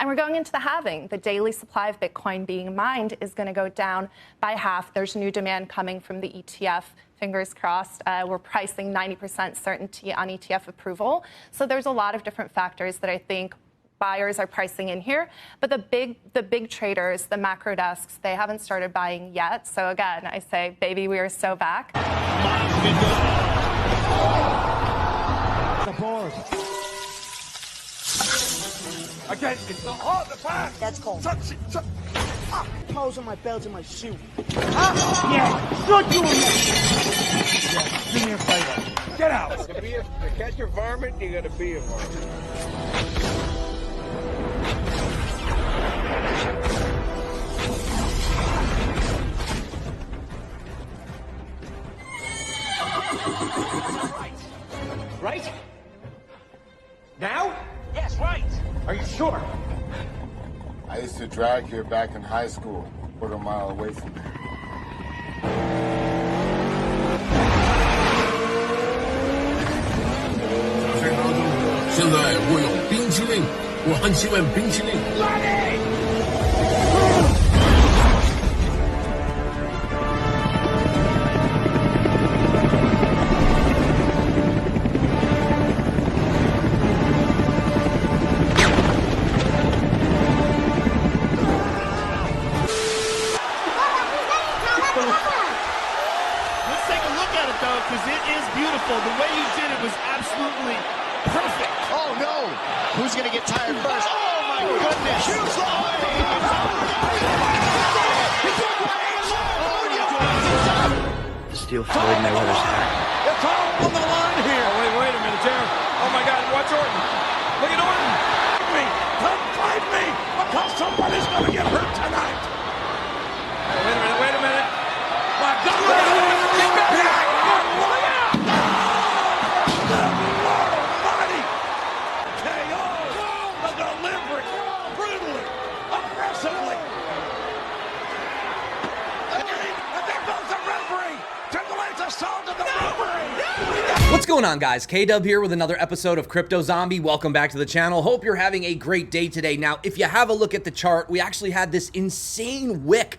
And we're going into the halving. The daily supply of Bitcoin being mined is going to go down by half. There's new demand coming from the ETF. Fingers crossed. We're pricing 90% certainty on ETF approval. So there's a lot of different factors that I think buyers are pricing in here. But the big traders, the macro desks, they haven't started buying yet. So again, I say, baby, we are so back. The board. Again, it's the heart, the back. That's cold. Clothes on my belt and my shoe. Yeah, good doing that. Yeah, do me a favor. Get out. To catch a varmint, you gotta be a varmint. Right? Now? Yes, right. Are you sure? I used to drag here back in high school, a quarter-mile away from here. 现在我有冰淇淋，我很喜欢冰淇淋。Because it is beautiful. The way you did it was absolutely perfect. Oh no! Who's gonna get tired first? Oh my goodness! Huge Steal Floyd Mayweather's hat. It's all on the line here. Oh, wait a minute, Jared. Oh my God, watch Orton. Look at Orton. Come fight me, because somebody's gonna get hurt tonight. Wait a minute. My God, What's going on, guys? K-Dub here with another episode of Crypto Zombie. Welcome back to the channel. Hope you're having a great day today. Now, if you have a look at the chart, we actually had this insane wick,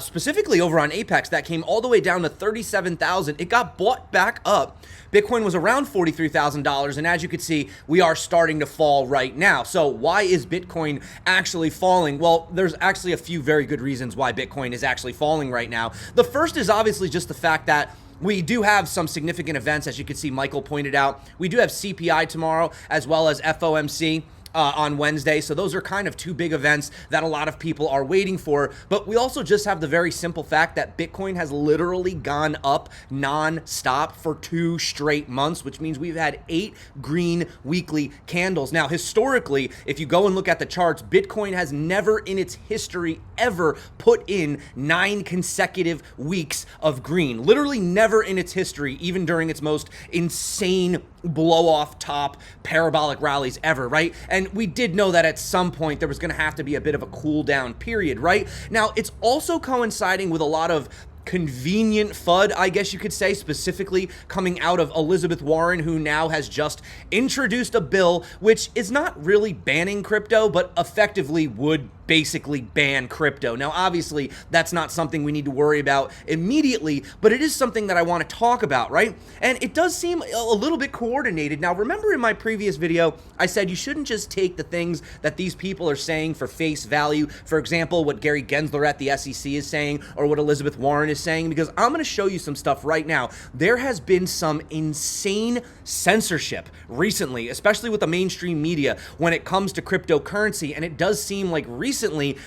specifically over on Apex, that came all the way down to 37,000. It got bought back up. Bitcoin was around $43,000, and as you can see, we are starting to fall right now. So why is Bitcoin actually falling? Well, there's actually a few very good reasons why Bitcoin is actually falling right now. The first is obviously just the fact that we do have some significant events, as you can see Michael pointed out. We do have CPI tomorrow, as well as FOMC on Wednesday. So those are kind of two big events that a lot of people are waiting for. But we also just have the very simple fact that Bitcoin has literally gone up non-stop for 2 straight months, which means we've had 8 green weekly candles. Now, historically, if you go and look at the charts, Bitcoin has never in its history ever put in 9 consecutive weeks of green. Literally never in its history, even during its most insane blow off top parabolic rallies ever, right? And we did know that at some point there was going to have to be a bit of a cool down period, right? Now, it's also coinciding with a lot of convenient FUD, I guess you could say, specifically coming out of Elizabeth Warren, who now has just introduced a bill which is not really banning crypto, but effectively would basically ban crypto. Now, obviously, that's not something we need to worry about immediately, but it is something that I want to talk about, right? And it does seem a little bit coordinated. Now, remember in my previous video, I said you shouldn't just take the things that these people are saying for face value. For example, what Gary Gensler at the SEC is saying, or what Elizabeth Warren is saying, because I'm going to show you some stuff right now. There has been some insane censorship recently, especially with the mainstream media when it comes to cryptocurrency, and it does seem like recently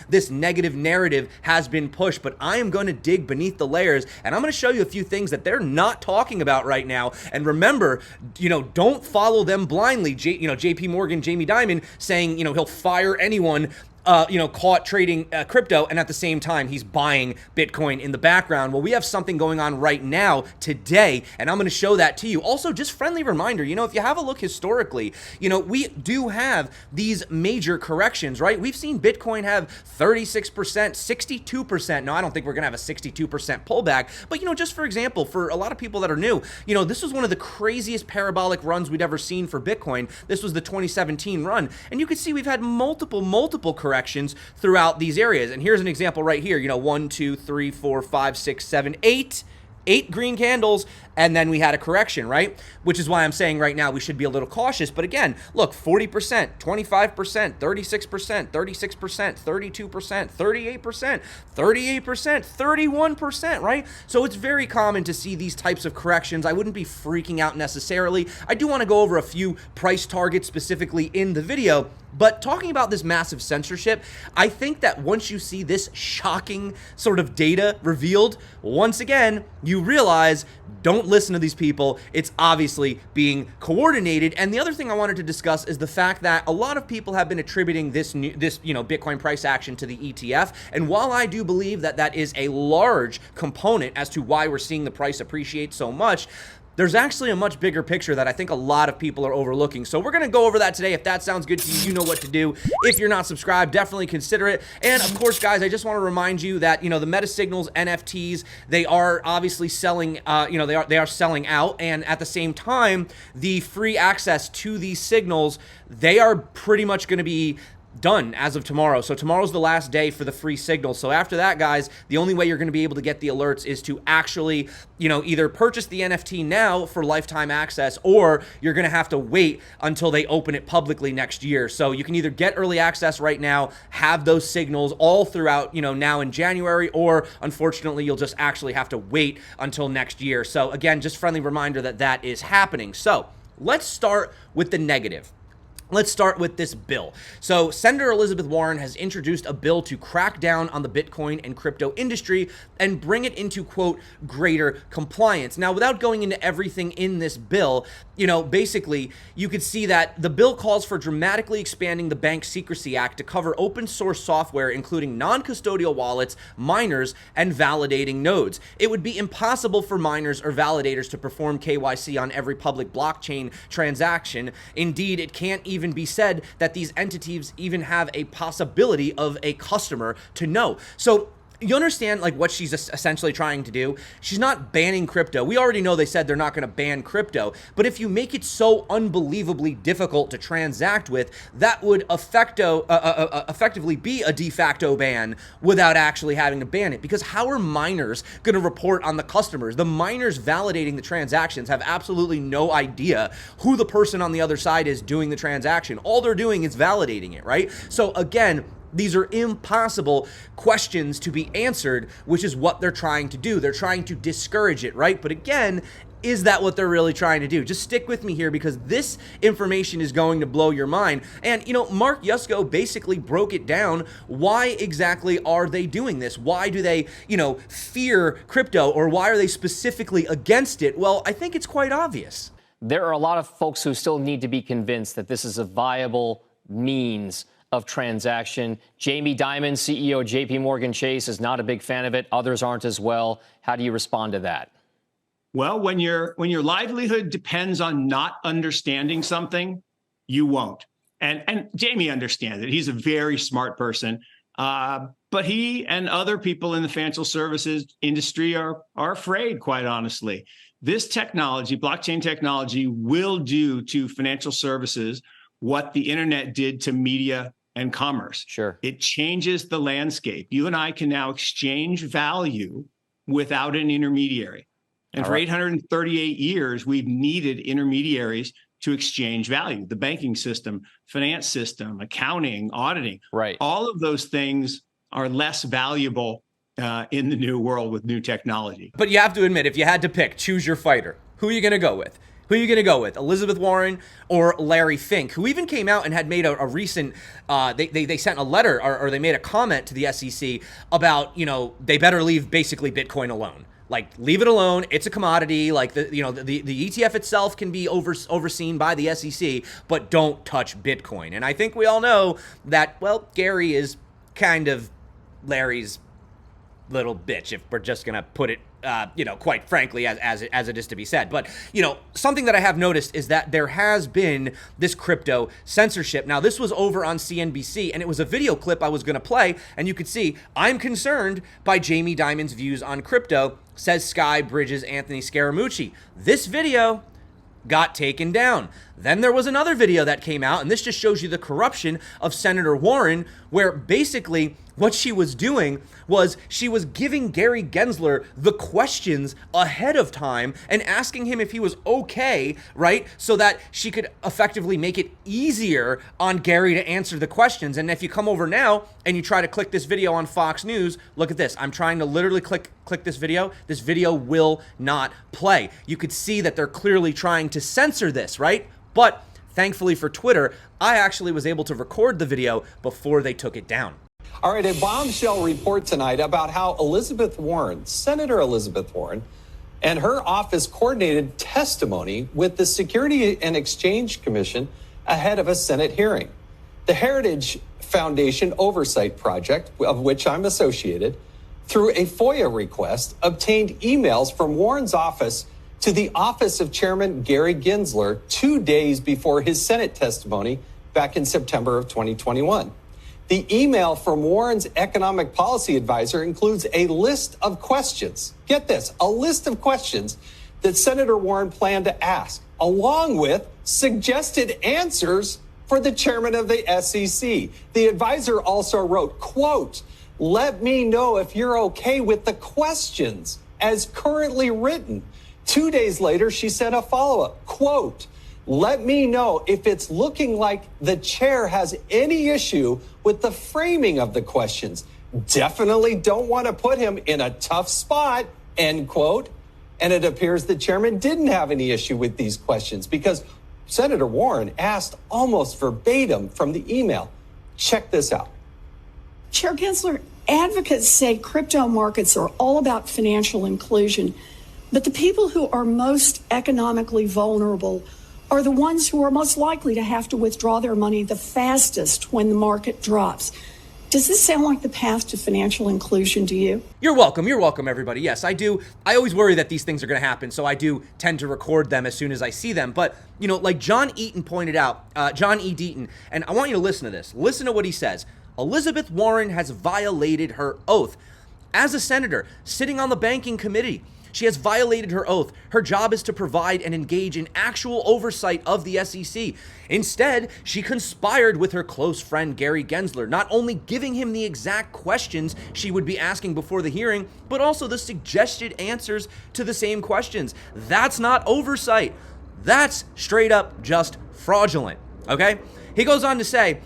this negative narrative has been pushed. But I am going to dig beneath the layers, and I'm going to show you a few things that they're not talking about right now. And remember, don't follow them blindly. JP Morgan, Jamie Dimon saying, he'll fire anyone caught trading crypto, and at the same time, he's buying Bitcoin in the background. Well, we have something going on right now today, and I'm going to show that to you. Also, just friendly reminder, if you have a look historically, we do have these major corrections, right? We've seen Bitcoin have 36%, 62%. No, I don't think we're going to have a 62% pullback, but, just for example, for a lot of people that are new, this was one of the craziest parabolic runs we'd ever seen for Bitcoin. This was the 2017 run, and you can see we've had multiple corrections throughout these areas. And here's an example right here, 1, 2, 3, 4, 5, 6, 7, 8 green candles, and then we had a correction, right? Which is why I'm saying right now we should be a little cautious. But again, look, 40%, 25%, 36%, 36%, 32%, 38%, 38%, 31%, right? So it's very common to see these types of corrections. I wouldn't be freaking out necessarily. I do want to go over a few price targets specifically in the video. But talking about this massive censorship, I think that once you see this shocking sort of data revealed, once again, you realize, don't listen to these people. It's obviously being coordinated. And the other thing I wanted to discuss is the fact that a lot of people have been attributing this Bitcoin price action to the ETF. And while I do believe that that is a large component as to why we're seeing the price appreciate so much, there's actually a much bigger picture that I think a lot of people are overlooking. So we're going to go over that today. If that sounds good to you, you know what to do. If you're not subscribed, definitely consider it. And of course, guys, I just want to remind you that, the meta signals, NFTs, they are obviously selling, they are selling out. And at the same time, the free access to these signals, they are pretty much going to be done as of tomorrow. So tomorrow's the last day for the free signals. So after that, guys, the only way you're going to be able to get the alerts is to actually, either purchase the NFT now for lifetime access, or you're going to have to wait until they open it publicly next year. So you can either get early access right now, have those signals all throughout, now in January, or unfortunately, you'll just actually have to wait until next year. So again, just friendly reminder that that is happening. So let's start with the negative. Let's start with this bill. So Senator Elizabeth Warren has introduced a bill to crack down on the Bitcoin and crypto industry and bring it into, quote, greater compliance. Now, without going into everything in this bill, basically you could see that the bill calls for dramatically expanding the Bank Secrecy Act to cover open source software, including non-custodial wallets, miners, and validating nodes. It would be impossible for miners or validators to perform KYC on every public blockchain transaction. Indeed, it can't even be said that these entities even have a possibility of a customer to know. So you understand what she's essentially trying to do? She's not banning crypto. We already know they said they're not going to ban crypto, but if you make it so unbelievably difficult to transact with, that would effectively be a de facto ban without actually having to ban it. Because how are miners going to report on the customers? The miners validating the transactions have absolutely no idea who the person on the other side is doing the transaction. All they're doing is validating it, right? So again, these are impossible questions to be answered, which is what they're trying to do. They're trying to discourage it, right? But again, is that what they're really trying to do? Just stick with me here, because this information is going to blow your mind. And, Mark Yusko basically broke it down. Why exactly are they doing this? Why do they, fear crypto, or why are they specifically against it? Well, I think it's quite obvious. There are a lot of folks who still need to be convinced that this is a viable means of transaction. Jamie Dimon, CEO of JP Morgan Chase, is not a big fan of it. Others aren't as well. How do you respond to that? Well, when your livelihood depends on not understanding something, you won't. And Jamie understands it. He's a very smart person. But he and other people in the financial services industry are afraid, quite honestly. This technology, blockchain technology, will do to financial services what the internet did to media and commerce. Sure. It changes the landscape. You and I can now exchange value without an intermediary. And for 838 years, we've needed intermediaries to exchange value. The banking system, finance system, accounting, auditing. Right. All of those things are less valuable in the new world with new technology. But you have to admit, if you had to pick, choose your fighter. Who are you going to go with? Who are you going to go with? Elizabeth Warren or Larry Fink, who even came out and had made a recent, they sent a letter or they made a comment to the SEC about, they better leave basically Bitcoin alone. Like, leave it alone. It's a commodity. Like, the ETF itself can be overseen by the SEC, but don't touch Bitcoin. And I think we all know that, well, Gary is kind of Larry's little bitch, if we're just going to put it, quite frankly, as it is to be said. But, something that I have noticed is that there has been this crypto censorship. Now, this was over on CNBC, and it was a video clip I was going to play, and you could see, I'm concerned by Jamie Dimon's views on crypto, says Sky Bridges Anthony Scaramucci. This video got taken down. Then there was another video that came out, and this just shows you the corruption of Senator Warren, where basically what she was doing was she was giving Gary Gensler the questions ahead of time and asking him if he was okay, right? So that she could effectively make it easier on Gary to answer the questions. And if you come over now and you try to click this video on Fox News, look at this. I'm trying to literally click this video. This video will not play. You could see that they're clearly trying to censor this, right? But thankfully for Twitter, I actually was able to record the video before they took it down. All right, a bombshell report tonight about how Elizabeth Warren, Senator Elizabeth Warren, and her office coordinated testimony with the Security and Exchange Commission ahead of a Senate hearing. The Heritage Foundation Oversight Project, of which I'm associated, through a FOIA request, obtained emails from Warren's office to the office of Chairman Gary Gensler 2 days before his Senate testimony back in September of 2021. The email from Warren's economic policy advisor includes a list of questions. Get this, a list of questions that Senator Warren planned to ask, along with suggested answers for the chairman of the SEC. The advisor also wrote, quote, "Let me know if you're okay with the questions as currently written." 2 days later, she sent a follow-up, quote, "Let me know if it's looking like the chair has any issue with the framing of the questions. Definitely don't want to put him in a tough spot," end quote. And it appears the chairman didn't have any issue with these questions because Senator Warren asked almost verbatim from the email. Check this out. Chair Gensler, advocates say crypto markets are all about financial inclusion, but the people who are most economically vulnerable are the ones who are most likely to have to withdraw their money the fastest when the market drops. Does this sound like the path to financial inclusion to you? You're welcome, everybody. Yes, I do. I always worry that these things are going to happen, so I do tend to record them as soon as I see them. But, like John Eaton pointed out, John E. Deaton, and I want you to listen to this. Listen to what he says. Elizabeth Warren has violated her oath. As a senator sitting on the banking committee, she has violated her oath. Her job is to provide and engage in actual oversight of the SEC. Instead, she conspired with her close friend Gary Gensler, not only giving him the exact questions she would be asking before the hearing, but also the suggested answers to the same questions. That's not oversight. That's straight up just fraudulent, okay? He goes on to say,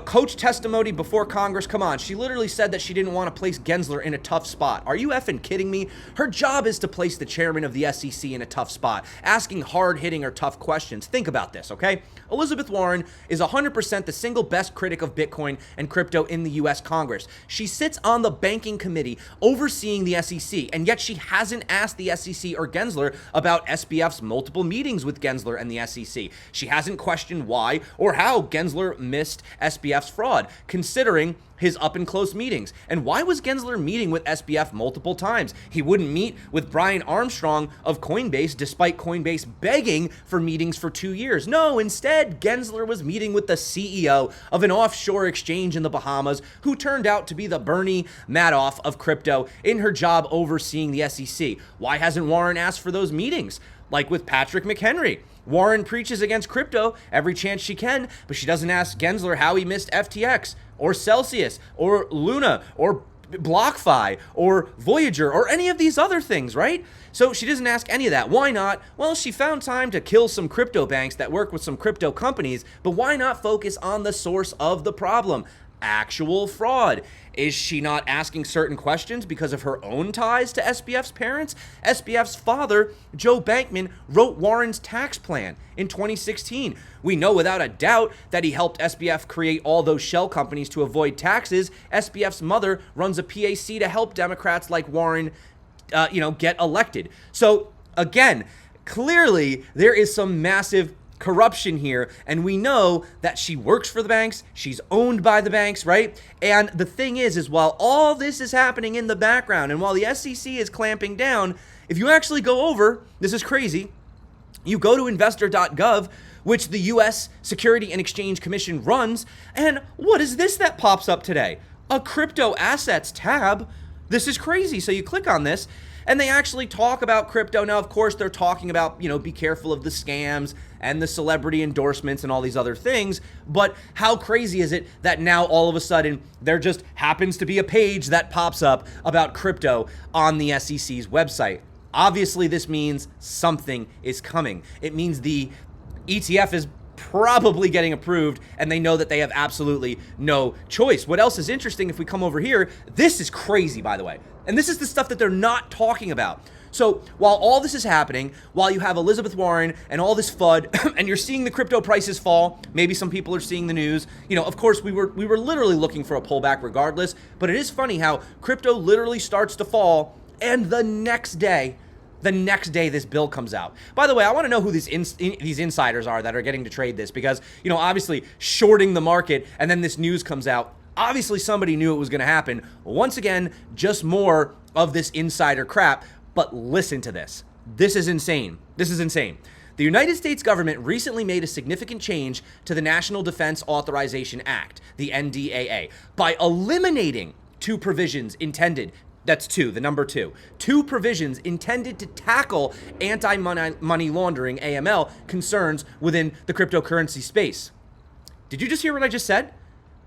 coach testimony before Congress, come on. She literally said that she didn't want to place Gensler in a tough spot. Are you effing kidding me? Her job is to place the chairman of the SEC in a tough spot, asking hard-hitting or tough questions. Think about this, okay? Elizabeth Warren is 100% the single best critic of Bitcoin and crypto in the U.S. Congress. She sits on the banking committee overseeing the SEC, and yet she hasn't asked the SEC or Gensler about SBF's multiple meetings with Gensler and the SEC. She hasn't questioned why or how Gensler missed SBF's fraud, considering his up-and-close meetings. And why was Gensler meeting with SBF multiple times? He wouldn't meet with Brian Armstrong of Coinbase, despite Coinbase begging for meetings for 2 years. No, instead, Gensler was meeting with the CEO of an offshore exchange in the Bahamas, who turned out to be the Bernie Madoff of crypto in her job overseeing the SEC. Why hasn't Warren asked for those meetings? Like with Patrick McHenry. Warren preaches against crypto every chance she can, but she doesn't ask Gensler how he missed FTX or Celsius or Luna or BlockFi or Voyager or any of these other things, right? So she doesn't ask any of that. Why not? Well, she found time to kill some crypto banks that work with some crypto companies, but why not focus on the source of the problem? Actual fraud. Is she not asking certain questions because of her own ties to SBF's parents? SBF's father, Joe Bankman, wrote Warren's tax plan in 2016. We know without a doubt that he helped SBF create all those shell companies to avoid taxes. SBF's mother runs a PAC to help Democrats like Warren get elected. So again, clearly there is some massive corruption here, and we know that she works for the banks, she's owned by the banks, right? And the thing is while all this is happening in the background, and while the SEC is clamping down, if you actually go over, this is crazy, you go to investor.gov, which the U.S. Security and Exchange Commission runs, and what is this that pops up today? A crypto assets tab. This is crazy. So you click on this, and they actually talk about crypto. Now, of course, they're talking about, be careful of the scams and the celebrity endorsements and all these other things. But how crazy is it that now all of a sudden there just happens to be a page that pops up about crypto on the SEC's website? Obviously, this means something is coming. It means the ETF is probably getting approved, and they know that they have absolutely no choice. What else is interesting, if we come over here, this is crazy, by the way. And this is the stuff that they're not talking about. So while all this is happening, while you have Elizabeth Warren and all this FUD, and you're seeing the crypto prices fall, maybe some people are seeing the news, of course we were literally looking for a pullback regardless, but it is funny how crypto literally starts to fall, and the next day this bill comes out. By the way, I want to know who these insiders are that are getting to trade this, because, obviously shorting the market, and then this news comes out. Obviously somebody knew it was going to happen. Once again, just more of this insider crap. But listen to this. This is insane. This is insane. The United States government recently made a significant change to the National Defense Authorization Act, the NDAA, by eliminating two provisions intended. That's two, the number two. Two provisions intended to tackle anti-money laundering, AML, concerns within the cryptocurrency space. Did you just hear what I just said?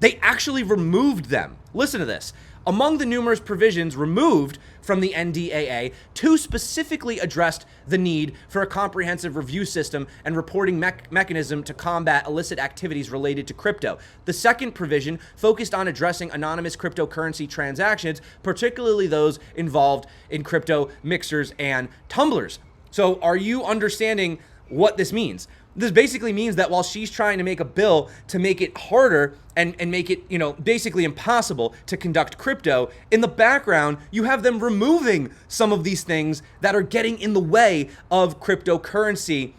They actually removed them. Listen to this. Among the numerous provisions removed from the NDAA, two specifically addressed the need for a comprehensive review system and reporting mechanism to combat illicit activities related to crypto. The second provision focused on addressing anonymous cryptocurrency transactions, particularly those involved in crypto mixers and tumblers. So are you understanding what this means? This basically means that while she's trying to make a bill to make it harder and make it, basically impossible to conduct crypto, in the background, you have them removing some of these things that are getting in the way of cryptocurrency,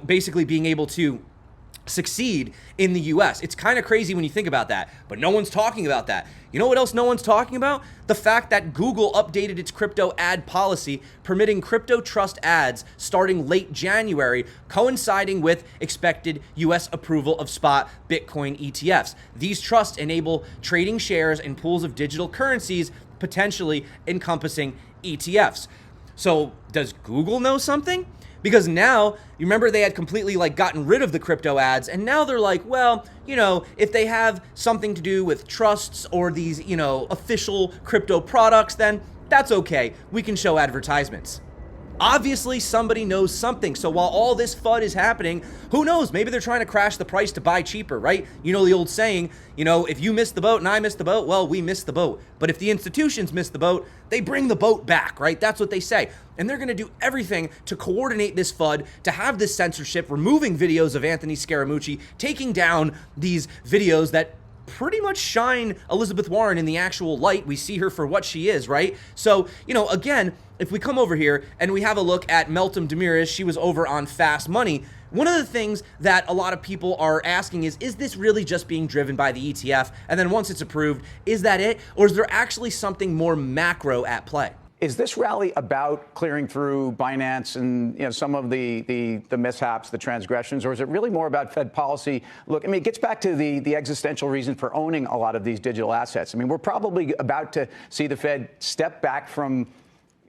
basically being able to succeed in the US. It's kind of crazy when you think about that, but no one's talking about that. You know what else no one's talking about? The fact that Google updated its crypto ad policy, permitting crypto trust ads starting late January, coinciding with expected US approval of spot Bitcoin ETFs. These trusts enable trading shares in pools of digital currencies, potentially encompassing ETFs. So does Google know something? Because now, you remember they had completely gotten rid of the crypto ads, and now they're like, well, if they have something to do with trusts or these, official crypto products, then that's okay. We can show advertisements. Obviously, somebody knows something. So while all this FUD is happening, who knows? Maybe they're trying to crash the price to buy cheaper, right? You know the old saying, if you miss the boat and I miss the boat, well, we miss the boat. But if the institutions miss the boat, they bring the boat back, right? That's what they say. And they're going to do everything to coordinate this FUD, to have this censorship, removing videos of Anthony Scaramucci, taking down these videos that pretty much shine Elizabeth Warren in the actual light. We see her for what she is, right? So, again, if we come over here and we have a look at Meltem Demirors, she was over on Fast Money. One of the things that a lot of people are asking is this really just being driven by the ETF? And then once it's approved, is that it? Or is there actually something more macro at play? Is this rally about clearing through Binance and some of the mishaps, the transgressions, or is it really more about Fed policy? Look, it gets back to the existential reason for owning a lot of these digital assets. We're probably about to see the Fed step back from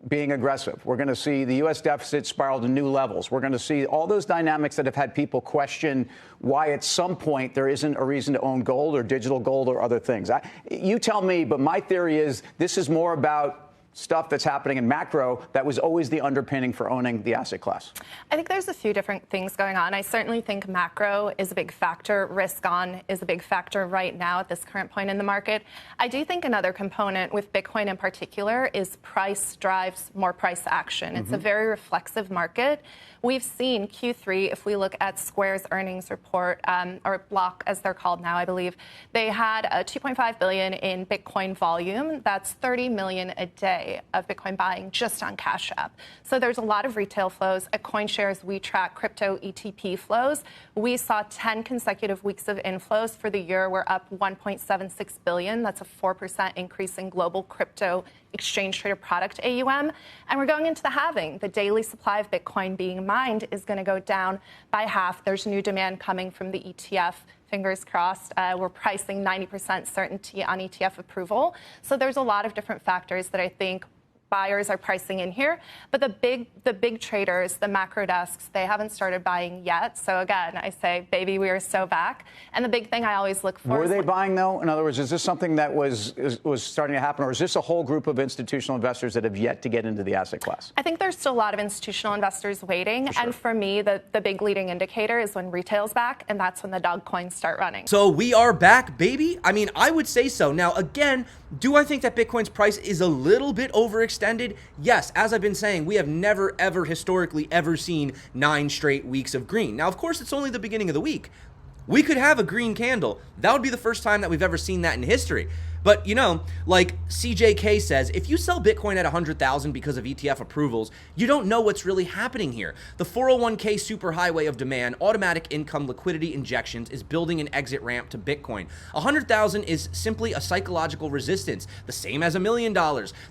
being aggressive. We're going to see the U.S. deficit spiral to new levels. We're going to see all those dynamics that have had people question why at some point there isn't a reason to own gold or digital gold or other things. You tell me, but my theory is this is more about stuff that's happening in macro that was always the underpinning for owning the asset class. I think there's a few different things going on. I certainly think macro is a big factor. Risk on is a big factor right now at this current point in the market. I do think another component with Bitcoin in particular is price drives more price action. It's a very reflexive market. We've seen Q3, if we look at Square's earnings report, or Block as they're called now, I believe, they had $2.5 billion in Bitcoin volume. That's 30 million a day. day of Bitcoin buying just on Cash App. So there's a lot of retail flows. At CoinShares, we track crypto ETP flows. We saw 10 consecutive weeks of inflows. For the year, we're up 1.76 billion. That's a 4% increase in global crypto exchange traded product AUM. And we're going into the halving. The daily supply of Bitcoin being mined is going to go down by half. There's new demand coming from the ETF. Fingers crossed. We're pricing 90% certainty on ETF approval. So there's a lot of different factors that I think buyers are pricing in here. But the big traders, the macro desks, they haven't started buying yet. So again, I say, baby, we are so back. And the big thing I always look for Were they buying, though? In other words, is this something that was starting to happen, or is this a whole group of institutional investors that have yet to get into the asset class? I think there's still a lot of institutional investors waiting. And for me, the big leading indicator is when retail's back, and that's when the dog coins start running. So we are back, baby? I mean, I would say so. Now, again, do I think that Bitcoin's price is a little bit overextended? Yes, as I've been saying, we have never, ever, historically, ever seen 9 straight weeks of green. Now, of course, it's only the beginning of the week. We could have a green candle. That would be the first time that we've ever seen that in history. But, you know, like CJK says, if you sell Bitcoin at 100,000 because of ETF approvals, you don't know what's really happening here. The 401k superhighway of demand, automatic income liquidity injections is building an exit ramp to Bitcoin. 100,000 is simply a psychological resistance, the same as $1 million.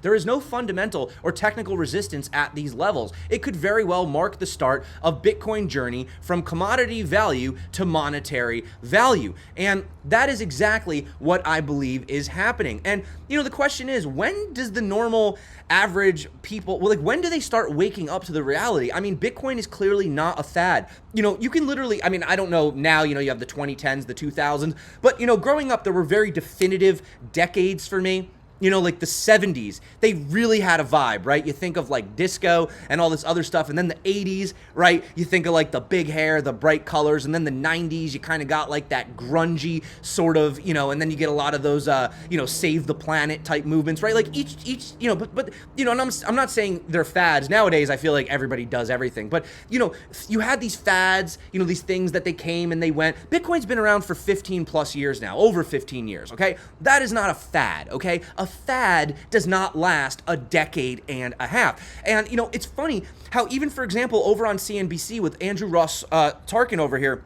There is no fundamental or technical resistance at these levels. It could very well mark the start of Bitcoin journey from commodity value to monetary value. And that is exactly what I believe is happening. And, you know, the question is, when does the normal average people, well, like, when do they start waking up to the reality? I mean, Bitcoin is clearly not a fad. You know, you can literally, I mean, I don't know now, you know, you have the 2010s, the 2000s, but, you know, growing up, there were very definitive decades for me. You know, like the 70s, they really had a vibe, right? You think of like disco and all this other stuff. And then the 80s, right? You think of like the big hair, the bright colors. And then the 90s, you kind of got like that grungy sort of, you know, and then you get a lot of those, you know, save the planet type movements, right? Like each, you know, but, you know, and I'm not saying they're fads. Nowadays, I feel like everybody does everything. But, you know, you had these fads, you know, these things that they came and they went. Bitcoin's been around for 15 plus years now, over 15 years, okay? That is not a fad, okay? A fad does not last a decade and a half. And, you know, it's funny how even, for example, over on CNBC with Andrew Ross Tarkin over here,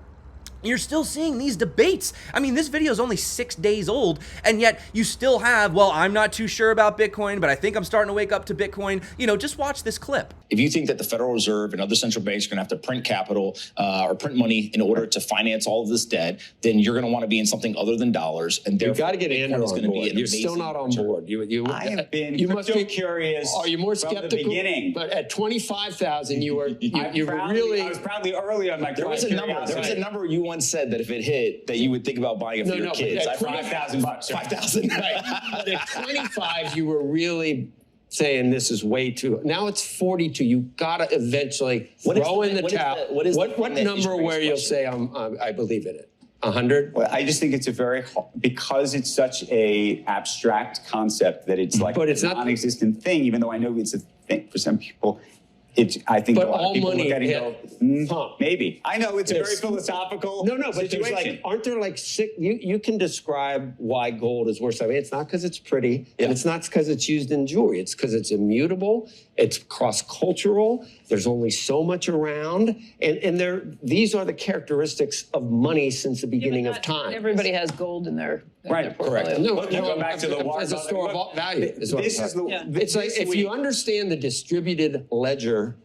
you're still seeing these debates. I mean, this video is only 6 days old, and yet you still have, well, I'm not too sure about Bitcoin, but I think I'm starting to wake up to Bitcoin. You know, just watch this clip. If you think that the Federal Reserve and other central banks are going to have to print capital or print money in order to finance all of this debt, then you're going to want to be in something other than dollars. And you've got to get Andrew on board. You're still not on board. I have been you must be curious. Are you more skeptical? From the beginning. But at 25,000, you were I was proudly early on my. There was a number you once said that if it hit, that you would think about buying it for your kids. $5,000. 5,000. Right. But at 25, you were really saying this is way too. Now it's 42. You got to eventually throw in the towel. What number where you'll say I believe in it? 100? Well, I just think it's a very, because it's such a abstract concept that it's like a non-existent thing, even though I know it's a thing for some people. I think a lot of people look at it and go, maybe. I know it's a very philosophical but situation. There's aren't there like six, you can describe why gold is worth something. It's not because it's pretty, and it's not because it's used in jewelry. It's because it's immutable, it's cross-cultural, there's only so much around, and these are the characteristics of money since the beginning of time. Everybody has gold in their Right, correct. Go back to the as a store of value. It's like if you understand the distributed ledger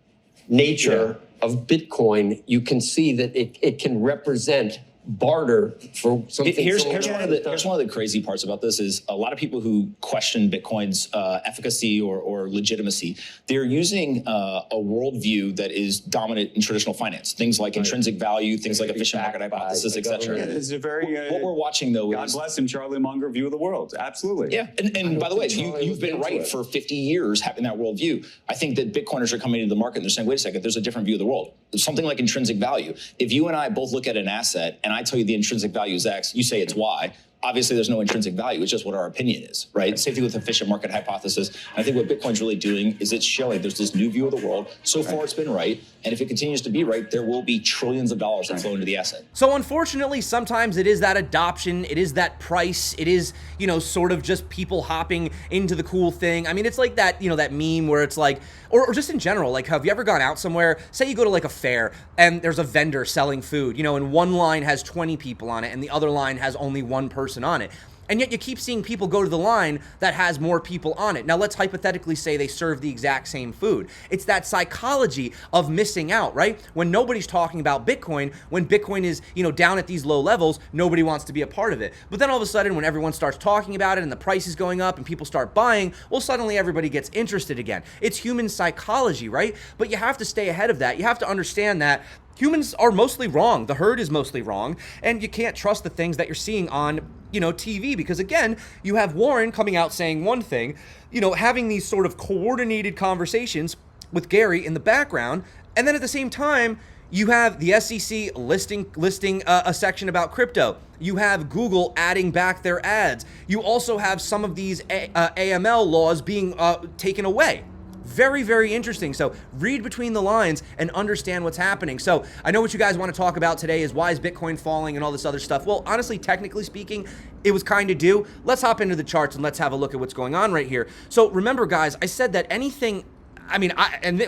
nature of Bitcoin, you can see that it can represent barter for something. Here's one of the crazy parts about this is a lot of people who question Bitcoin's efficacy or legitimacy, they're using a worldview that is dominant in traditional finance. Things like intrinsic value, things like efficient market hypothesis, etc. It's a very what we're watching though God is bless him, Charlie Munger view of the world. Absolutely. Yeah, and by the way, you've been right for 50 years having that worldview. I think that Bitcoiners are coming into the market and they're saying, wait a second, there's a different view of the world. Something like intrinsic value. If you and I both look at an asset and I tell you the intrinsic value is X, you say it's Y. obviously there's no intrinsic value. It's just what our opinion is, right? Same thing with efficient market hypothesis. And I think what Bitcoin's really doing is it's showing there's this new view of the world. So far it's been right. And if it continues to be right, there will be trillions of dollars that flow into the asset. So unfortunately, sometimes it is that adoption, it is that price, it is, you know, sort of just people hopping into the cool thing. I mean, it's like that, you know, that meme where it's like, or just in general, like, have you ever gone out somewhere, say you go to like a fair and there's a vendor selling food, you know, and one line has 20 people on it and the other line has only one person on it. And yet you keep seeing people go to the line that has more people on it. Now let's hypothetically say they serve the exact same food. It's that psychology of missing out, right? When nobody's talking about Bitcoin, when Bitcoin is, you know, down at these low levels, nobody wants to be a part of it. But then all of a sudden, when everyone starts talking about it and the price is going up and people start buying, well, suddenly everybody gets interested again. It's human psychology, right? But you have to stay ahead of that. You have to understand that humans are mostly wrong. The herd is mostly wrong. And you can't trust the things that you're seeing on, you know, TV, because again, you have Warren coming out saying one thing, you know, having these sort of coordinated conversations with Gary in the background. And then at the same time, you have the SEC listing a section about crypto. You have Google adding back their ads. You also have some of these AML laws being taken away. Very, very interesting. So read between the lines and understand what's happening. So I know what you guys want to talk about today is why is Bitcoin falling and all this other stuff. Well, honestly, technically speaking, it was kind of due. Let's hop into the charts and let's have a look at what's going on right here. So remember, guys, I said that anything, I mean,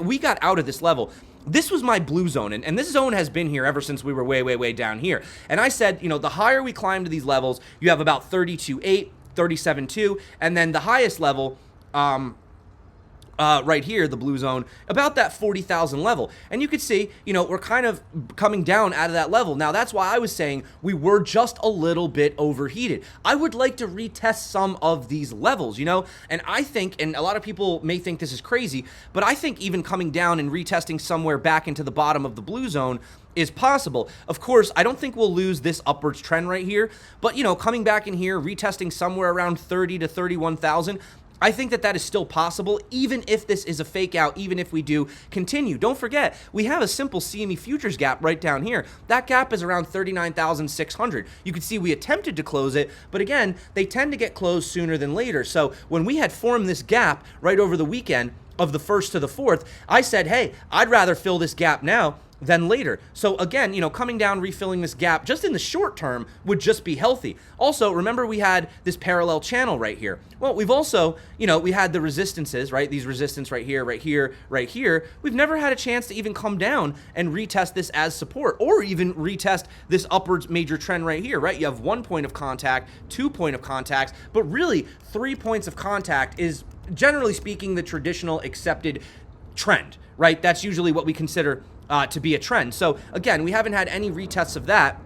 we got out of this level. This was my blue zone, and this zone has been here ever since we were way, way, way down here. And I said, you know, the higher we climb to these levels, you have about 32.8, 37.2, and then the highest level, right here, the blue zone, about that 40,000 level. And you could see, you know, we're kind of coming down out of that level. Now, that's why I was saying we were just a little bit overheated. I would like to retest some of these levels, you know, and I think, and a lot of people may think this is crazy, but I think even coming down and retesting somewhere back into the bottom of the blue zone is possible. Of course, I don't think we'll lose this upwards trend right here, but, you know, coming back in here, retesting somewhere around 30 to 31,000, I think that is still possible, even if this is a fake out, even if we do continue. Don't forget, we have a simple CME futures gap right down here. That gap is around 39,600. You can see we attempted to close it, but again, they tend to get closed sooner than later. So when we had formed this gap right over the weekend of the 1st to the 4th, I said, hey, I'd rather fill this gap now than later. So again, you know, coming down, refilling this gap just in the short term would just be healthy. Also, remember we had this parallel channel right here. Well, we've also, you know, we had the resistances, right? These resistance right here, right here, right here. We've never had a chance to even come down and retest this as support or even retest this upwards major trend right here, right? You have 1 point of contact, 2 point of contacts, but really 3 points of contact is generally speaking the traditional accepted trend, right? That's usually what we consider to be a trend. So again, we haven't had any retests of that.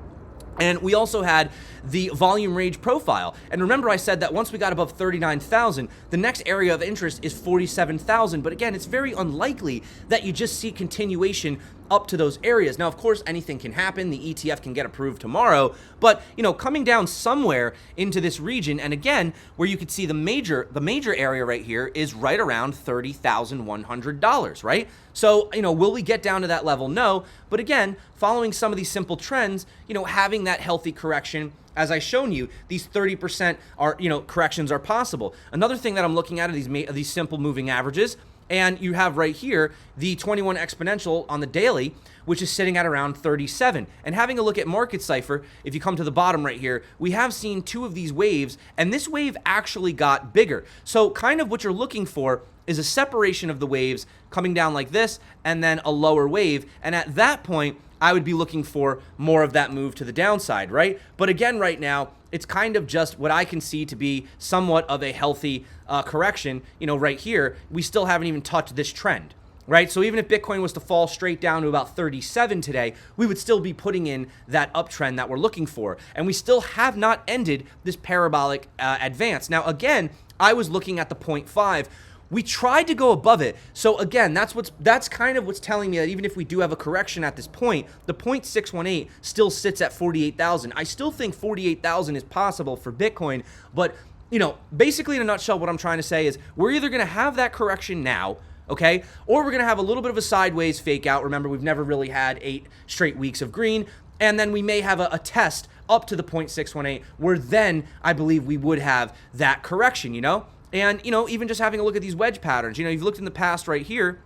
And we also had the volume range profile. And remember I said that once we got above 39,000, the next area of interest is 47,000. But again, it's very unlikely that you just see continuation up to those areas. Now, of course, anything can happen. The ETF can get approved tomorrow. But, you know, coming down somewhere into this region, and again, where you could see the major area right here is right around $30,100, right? So, you know, will we get down to that level? No. But again, following some of these simple trends, you know, having that healthy correction, as I shown you, these 30% are, you know, corrections are possible. Another thing that I'm looking at are these simple moving averages. And you have right here the 21 exponential on the daily, which is sitting at around 37. And having a look at Market Cipher, if you come to the bottom right here, we have seen 2 of these waves, and this wave actually got bigger. So kind of what you're looking for is a separation of the waves coming down like this, and then a lower wave. And at that point, I would be looking for more of that move to the downside, right? But again, right now, it's kind of just what I can see to be somewhat of a healthy correction. You know, right here, we still haven't even touched this trend, right? So even if Bitcoin was to fall straight down to about 37 today, we would still be putting in that uptrend that we're looking for. And we still have not ended this parabolic advance. Now, again, I was looking at the 0.5. We tried to go above it. So again, that's kind of what's telling me that even if we do have a correction at this point, the 0.618 still sits at 48,000. I still think 48,000 is possible for Bitcoin, but you know, basically in a nutshell, what I'm trying to say is we're either going to have that correction now, okay, or we're going to have a little bit of a sideways fake out. Remember, we've never really had 8 straight weeks of green. and then we may have a test up to the 0.618, where then I believe we would have that correction, you know? And, you know, even just having a look at these wedge patterns, you know, you've looked in the past right here,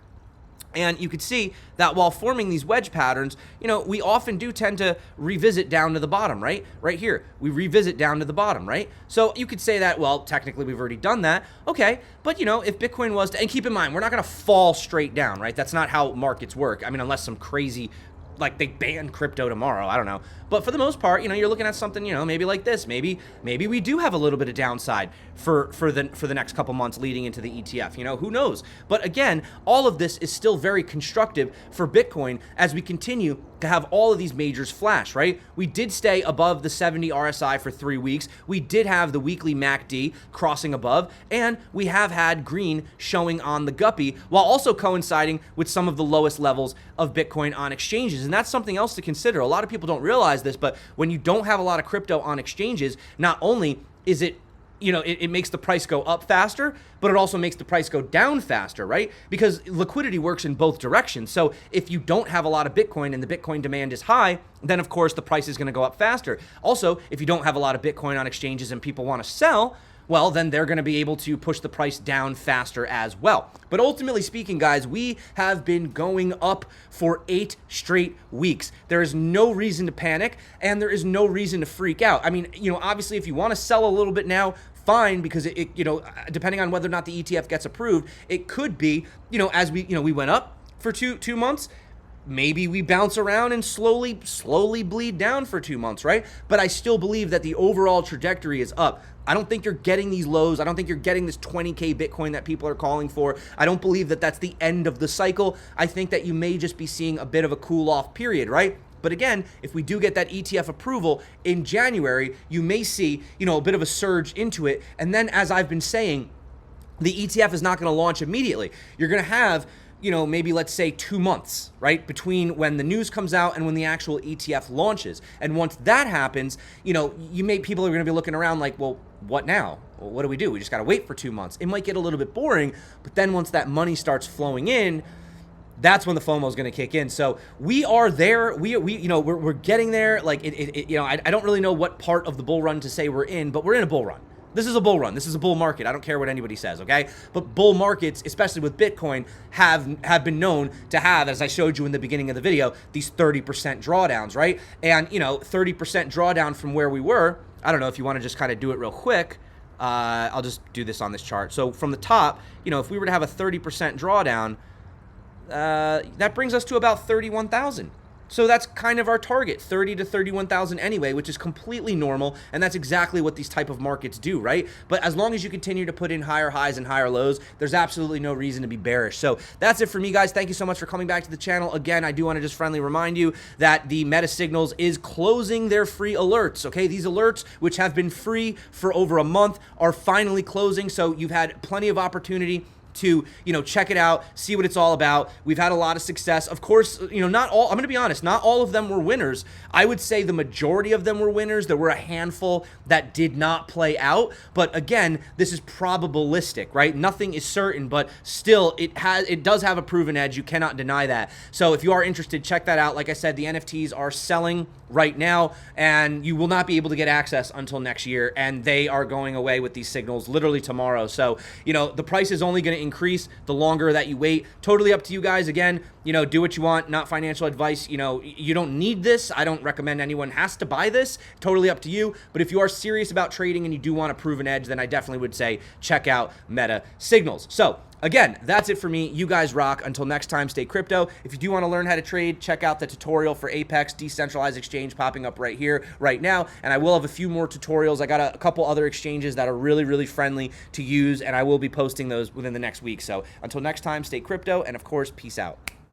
and you could see that while forming these wedge patterns, you know, we often do tend to revisit down to the bottom, right? Right here, we revisit down to the bottom, right? So you could say that, well, technically we've already done that. Okay, but you know, if Bitcoin was to, and keep in mind, we're not going to fall straight down, right? That's not how markets work. I mean, unless some crazy, like they ban crypto tomorrow, I don't know. But for the most part, you know, you're looking at something, you know, maybe like this. Maybe we do have a little bit of downside for the next couple months leading into the ETF. You know, who knows? But again, all of this is still very constructive for Bitcoin as we continue to have all of these majors flash, right? We did stay above the 70 RSI for 3 weeks. We did have the weekly MACD crossing above, and we have had green showing on the guppy, while also coinciding with some of the lowest levels of Bitcoin on exchanges. And that's something else to consider. A lot of people don't realize this, but when you don't have a lot of crypto on exchanges, not only is it, you know, it makes the price go up faster, but it also makes the price go down faster, right? Because liquidity works in both directions. So if you don't have a lot of Bitcoin and the Bitcoin demand is high, then of course the price is going to go up faster. Also, if you don't have a lot of Bitcoin on exchanges and people want to sell, well, then they're going to be able to push the price down faster as well. But ultimately speaking, guys, we have been going up for 8 straight weeks. There is no reason to panic, and there is no reason to freak out. I mean, you know, obviously, if you want to sell a little bit now, fine, because it you know, depending on whether or not the ETF gets approved, it could be, you know, as we went up for two months. Maybe we bounce around and slowly bleed down for 2 months, right? But I still believe that the overall trajectory is up. I don't think you're getting these lows. I don't think you're getting this 20K Bitcoin that people are calling for. I don't believe that that's the end of the cycle. I think that you may just be seeing a bit of a cool off period, right? But again, if we do get that ETF approval in January, you may see, you know, a bit of a surge into it. And then, as I've been saying, the ETF is not going to launch immediately. You're going to have, you know, maybe let's say 2 months, right, between when the news comes out and when the actual ETF launches. And once that happens, you know, people are going to be looking around like, well, what now? Well, what do? We just got to wait for 2 months. It might get a little bit boring, but then once that money starts flowing in, that's when the FOMO is going to kick in. So we are there. We're getting there. Like you know, I don't really know what part of the bull run to say we're in, but we're in a bull run. This is a bull run. This is a bull market. I don't care what anybody says, okay? But bull markets, especially with Bitcoin, have been known to have, as I showed you in the beginning of the video, these 30% drawdowns, right? And, you know, 30% drawdown from where we were. I don't know if you want to just kind of do it real quick. I'll just do this on this chart. So from the top, you know, if we were to have a 30% drawdown, that brings us to about 31,000. So that's kind of our target, 30 to 31,000 anyway, which is completely normal, and that's exactly what these type of markets do, right? But as long as you continue to put in higher highs and higher lows, there's absolutely no reason to be bearish. So that's it for me, guys. Thank you so much for coming back to the channel. Again, I do want to just friendly remind you that the Meta Signals is closing their free alerts, okay? These alerts, which have been free for over a month, are finally closing, so you've had plenty of opportunity to, you know, check it out, see what it's all about. We've had a lot of success. Of course, you know, not all, I'm going to be honest, not all of them were winners. I would say the majority of them were winners. There were a handful that did not play out. But again, this is probabilistic, right? Nothing is certain, but still it does have a proven edge. You cannot deny that. So if you are interested, check that out. Like I said, the NFTs are selling right now, and you will not be able to get access until next year, and they are going away with these signals literally tomorrow. So, you know, the price is only going to increase the longer that you wait. Totally up to you guys. Again, you know, do what you want, not financial advice. You know, you don't need this. I don't recommend anyone has to buy this. Totally up to you. But if you are serious about trading and you do want to prove an edge, then I definitely would say check out Meta Signals. So again, that's it for me. You guys rock. Until next time, stay crypto. If you do want to learn how to trade, check out the tutorial for Apex decentralized exchange popping up right here, right now. And I will have a few more tutorials. I got a couple other exchanges that are really, really friendly to use, and I will be posting those within the next week. So until next time, stay crypto, and of course, peace out.